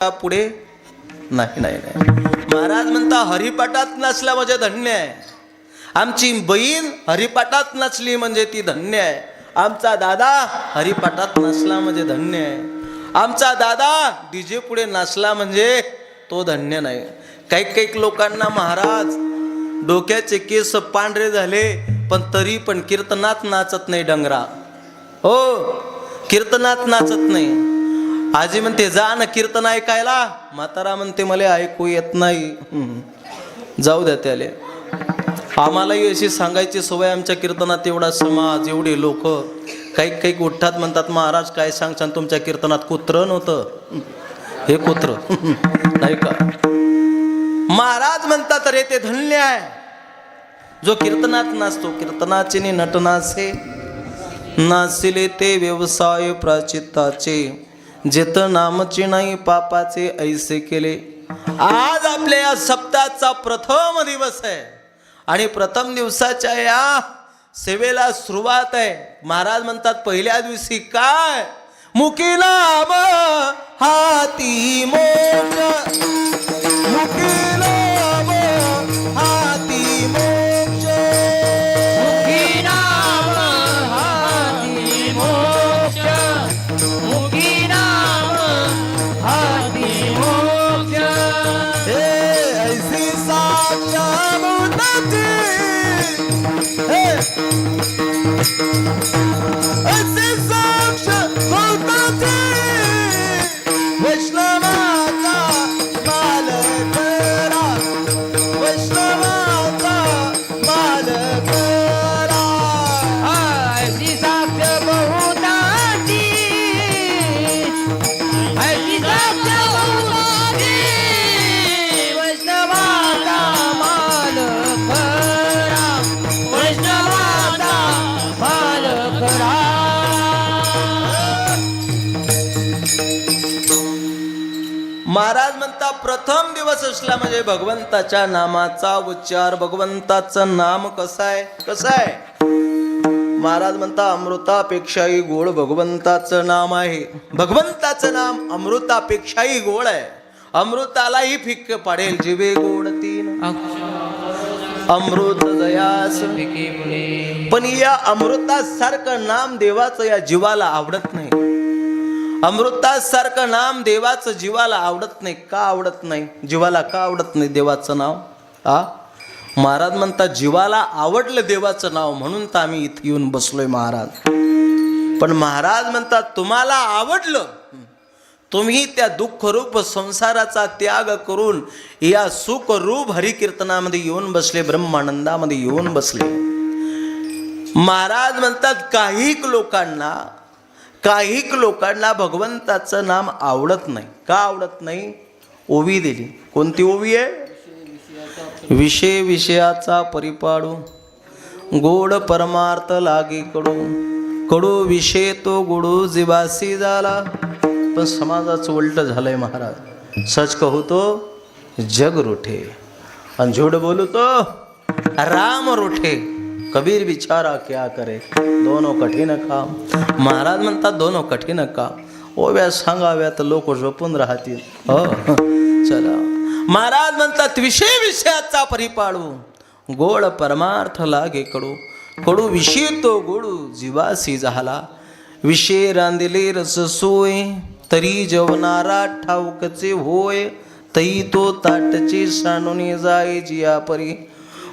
पुढे नाही नाही नाही. महाराज म्हणता हरिपाठात नाचला म्हणजे धन्य आहे. आमची बहीण हरिपाठात नाचली म्हणजे ती धन्य आहे. आमचा दादा हरिपाठात नाचला म्हणजे धन्य आहे. आमचा दादा डीजे पुढे नाचला म्हणजे तो धन्य नाही. काही काही लोकांना महाराज डोक्याचे केस पांढरे झाले पण तरी पण कीर्तनात नाचत नाही डंगरा. हो, कीर्तनात नाचत नाही. आजी म्हणते जा ना कीर्तन ऐकायला. म्हातारा म्हणते मला ऐकू येत नाही. जाऊ द्या त्याले. आम्हालाही अशी सांगायची सवय. आमच्या कीर्तनात एवढा समाज, एवढे लोक. काही काही उठतात म्हणतात महाराज काय सांगशान तुमच्या कीर्तनात कुत्रं नव्हतं. हे कुत्र नाही का. महाराज म्हणतात रे ते धन्य आहे जो कीर्तनात नाचतो. कीर्तनाचे नट नाचे नाचिले ते व्यवसाय प्राचिताचे. जेत नामची नाही पापाचे ऐसे केले. आज आपल्या या सप्ताहाचा प्रथम दिवस आहे आणि प्रथम दिवसाच्या या सेवेला सुरुवात आहे. महाराज म्हणतात पहिल्या दिवशी काय मुखी नाम हाती मोक्ष. मुखी नाम हाती मोक्ष. मुखी नाम हाती मोक्ष. मुखी नाम हाती मोक्ष. हे ऐसी साक्षाभूताची. हे ऐसी साक्षाभूताची. वैष्णवाचा मालक करा. वैष्णवाचा मालक करा. ऐसी साक्ष बहुताची. ऐसी साक्ष बहुताची. वैष्णवाचा मालक खरा. वैष्णवाचा मालक खरा. महाराज म्हणता प्रथम दिवस असला म्हणजे भगवंताच्या नामाचा उच्चार. भगवंताचं नाम कसं आहे कसं आहे. महाराज म्हणता अमृतापेक्षाही गोड भगवंताचं नाम आहे. भगवंताचं नाम अमृतापेक्षाही गोड आहे. अमृतालाही फिक्क पाडेल जिवे गोड तीन अमृत दयास. पण या अमृतासारखं नाम देवाचं या जीवाला आवडत नाही. अमृतासारखं नाम देवाचं जीवाला आवडत नाही. का आवडत नाही जीवाला? का आवडत नाही देवाचं नाव? महाराज म्हणतात जीवाला आवडलं देवाचं नाव म्हणून तर आम्ही इथे येऊन बसलोय महाराज. पण महाराज म्हणतात तुम्हाला आवडलं, तुम्ही त्या दुःखरूप संसाराचा त्याग करून या सुखरूप हरिकीर्तनामध्ये येऊन बसले, ब्रह्मानंदामध्ये येऊन बसले. महाराज म्हणतात काही लोकांना भगवंताचं नाम आवडत नाही. का आवडत नाही? ओवी दिली. कोणती ओवी आहे? विषय विषयाचा परिपाडू गोड परमार्थ लागे कडू. कडू विषय तो गुडू जिवासी झाला. पण समाजाचं उलट झालंय महाराज. सच कहू तो जग रूठे आणि झूठ बोलू तो राम रूठे. कबीर विचारा क्या करे दोनों कठीण काम. महाराज म्हणतात दोनों कठीण काम. ओव्या सांगाव्या तर लोक झोपून राहतील. हो चला. महाराज म्हणतात विषय विषयाचा परिपाडू गोड परमार्थ लागे कडू. कडू विषय तो गोडू जीवासी झाला. विषय रांदिले रस सोय तरी जेवणारा ठाऊकचे होय. तई तो ताटचे सांडून जाय जिया परी.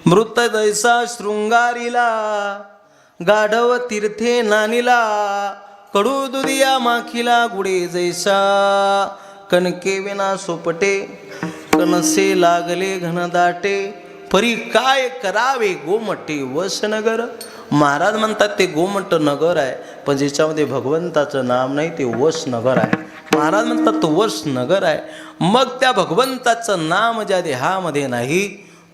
मृत दैसा शृंगारीला गाढव तीर्थे नानीला. कडू दुधिया माखीला गुडे जैसा. कणके विना सोपटे कणसे लागले घनदाटे. परी काय करावे गोमटे वसनगर. महाराज म्हणतात ते गोमट नगर आहे पण ज्याच्यामध्ये भगवंताचं नाम नाही ते वस नगर आहे. महाराज म्हणतात तो वस नगर आहे. मग त्या भगवंताचं नाम ज्या देहामध्ये नाही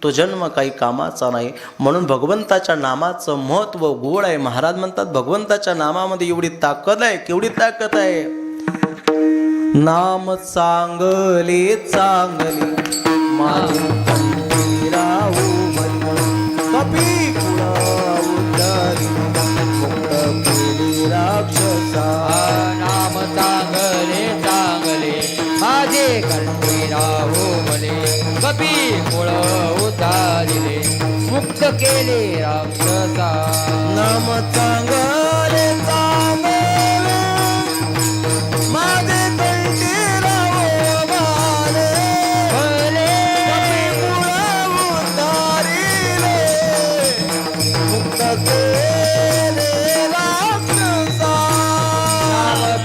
तो जन्म काही कामाचा नाही. म्हणून भगवंताच्या नामाचं महत्व गोड आहे. महाराज म्हणतात भगवंताच्या नामामध्ये एवढी ताकद आहे. केवढी ताकद आहे. नाम चांगले चांगले माझे राहू कपी उद्धारी मुक्त केले राक्षसा. नाम चांगले चांगले माझे कंठीराव मले कपी कुळ उतारिले मुक्त केले राक्षसा नाम चांगले चांगले माझे कंठीराव माले भले उतारिले मुक्त केले राक्षसा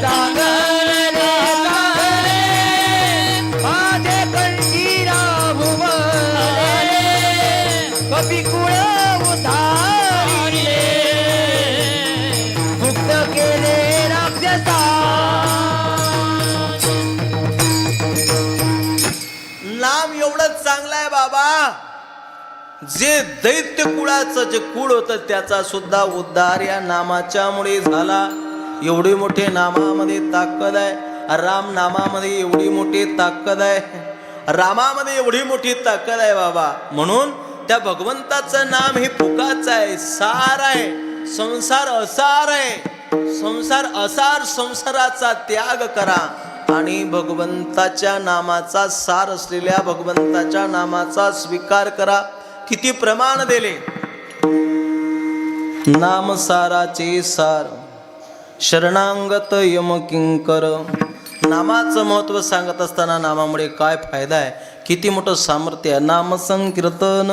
चांगले चांगले माझे कंठीराव मले कपी कुळ उतारिले मुक्त केले राक्षसा नाम एवढंच चांगलं आहे बाबा जे दैत्य कुळाचं जे कुळ होतं त्याचा सुद्धा उद्धार या नामाच्या मुळे झाला. एवढी मोठे नामामध्ये ताकद आहे. राम नामामध्ये एवढी मोठी ताकद आहे. रामामध्ये एवढी मोठी ताकद आहे बाबा. म्हणून त्या भगवंताचं नाम हे फुकाचं आहे, सार आहे. संसार असार आहे. संसार असार, संसाराचा त्याग करा आणि भगवंताच्या नामाचा सार असलेल्या भगवंताच्या नामाचा स्वीकार करा. किती प्रमाण दिले. नाम साराचे सार शरणांगत यम किंकर. नामाचं महत्व सांगत असताना नामामुळे काय फायदा आहे, किती मोठं सामर्थ्य आहे. नाम संकीर्तन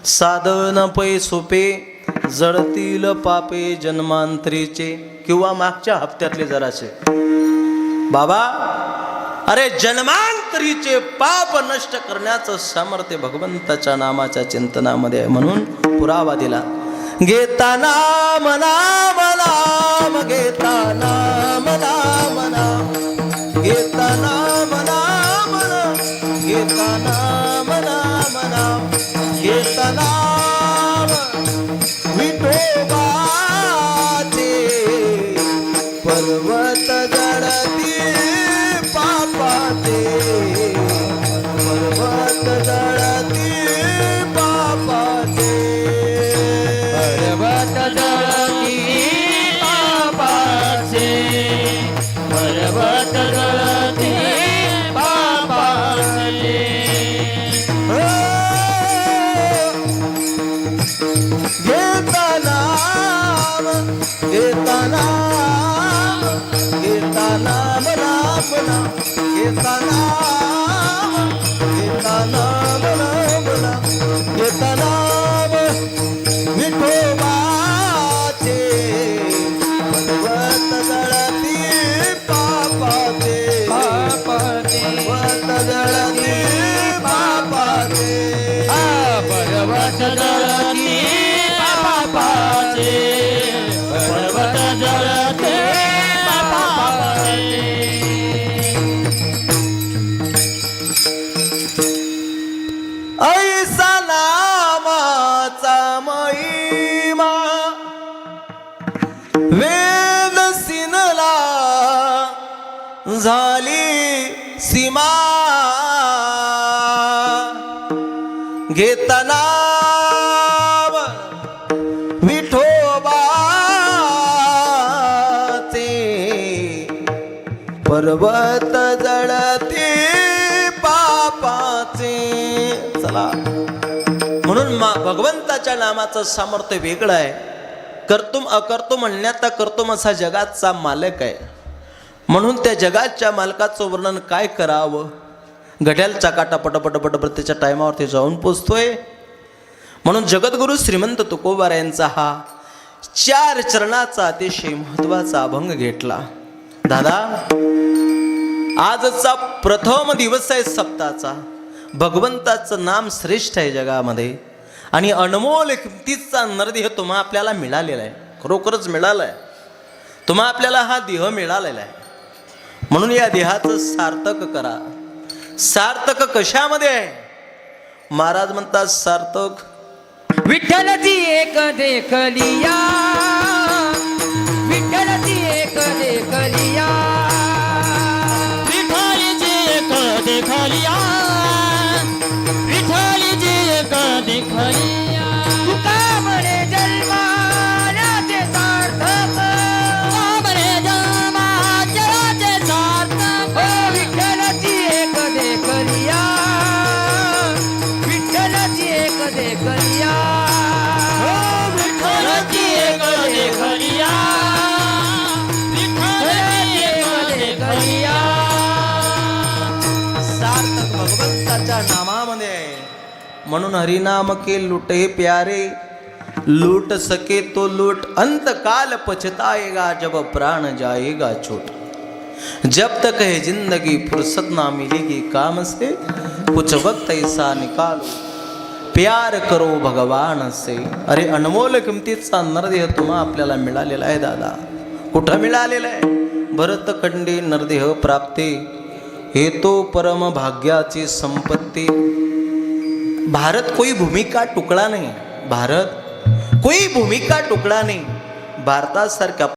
साधन पै सोपे जळतील पापे जन्मांतरीचे. किंवा मागच्या हप्त्यातले जरासे बाबा, अरे जन्मांतरीचे पाप नष्ट करण्याचं सामर्थ्य भगवंताच्या नामाच्या चिंतनामध्ये आहे. म्हणून पुरावा दिला. घेता नाम नाम नाम घेता नाम नाम नाम घेता नाम नाम नाम घेता नाम नाम नाम घेता नाम विठोबाचे पर्वत जळती पापाचे पर्वत जळती पापाचे पर्वत जळती पापाचे पर्वत जळती पापाचे घेता नाम घेता नाम घेता नाम नाम नाम घेता नाम घेता नाम नाम नाम घेता नाम विठोबाचे पर्वत जळती पापाचे पापाचे पर्वत जळती पापाचे पर्वत जळती पापाचे पर्वत जळते पापाचे ऐसा नामाचा महिमा वेद सिनला झाली सीमा. घेता नाम विठोबाचे पर्वत जळते पापाचे. चला, म्हणून भगवंताच्या नामाचं सामर्थ्य वेगळं आहे. कर्तुम अकर्तुम म्हणण्यात कर्तुम असा जगाचा मालक आहे. म्हणून त्या जगाच्या मालकाचं वर्णन काय करावं. घड्याळचा काटा पटपट त्याच्या टायमावरती जाऊन पोचतोय. म्हणून जगद्गुरु श्रीमंत तुकोबार यांचा हा 4 चरणाचा अतिशय महत्वाचा अभंग घेतला. दादा, आजचा प्रथम दिवस आहे सप्ताहाचा. भगवंताचं नाम श्रेष्ठ आहे जगामध्ये आणि अनमोल किमतीचा नरदेह तुम्हा आपल्याला मिळालेला आहे. खरोखरच मिळाला आहे. तुम्हा आपल्याला हा देह मिळालेला आहे. म्हणून या देहाचं सार्थक करा. सार्थक कशामध्ये आहे? महाराज म्हणतात सार्थक विठ्ठलची एक देखलिया विठ्ठलची एक देखलिया विठ्ठलची एक देखलिया विठ्ठलची एक देखलिया तुका म्हणे जन्माचे सार्थक म्हणे जन्माचे सार्थक हो विठ्ठलची एक सार्थक भगवंताच्या नामामध्ये आहे. म्हणून हरिनाम के लुटे प्यारे, लूट सके तो लूट, अंत काल पछताएगा जब प्राण जाएगा छूट. जब तक है जिंदगी फुर्सत ना मिलेगी काम से, कुछ वक्त ऐसा निकालो प्यार करो भगवान से. अरे अनमोल किमतीचा नरदेह तुम्हा आपल्याला मिळालेला आहे दादा. कुठं मिळालेला आहे? भरतखंडी नरदेह प्राप्ती हे तो परम भाग्याची संपत्ती. भारत कोई भूमिका टुकड़ा नहीं. भारत कोई भूमिका टुकड़ा नहीं. भारतासारख्या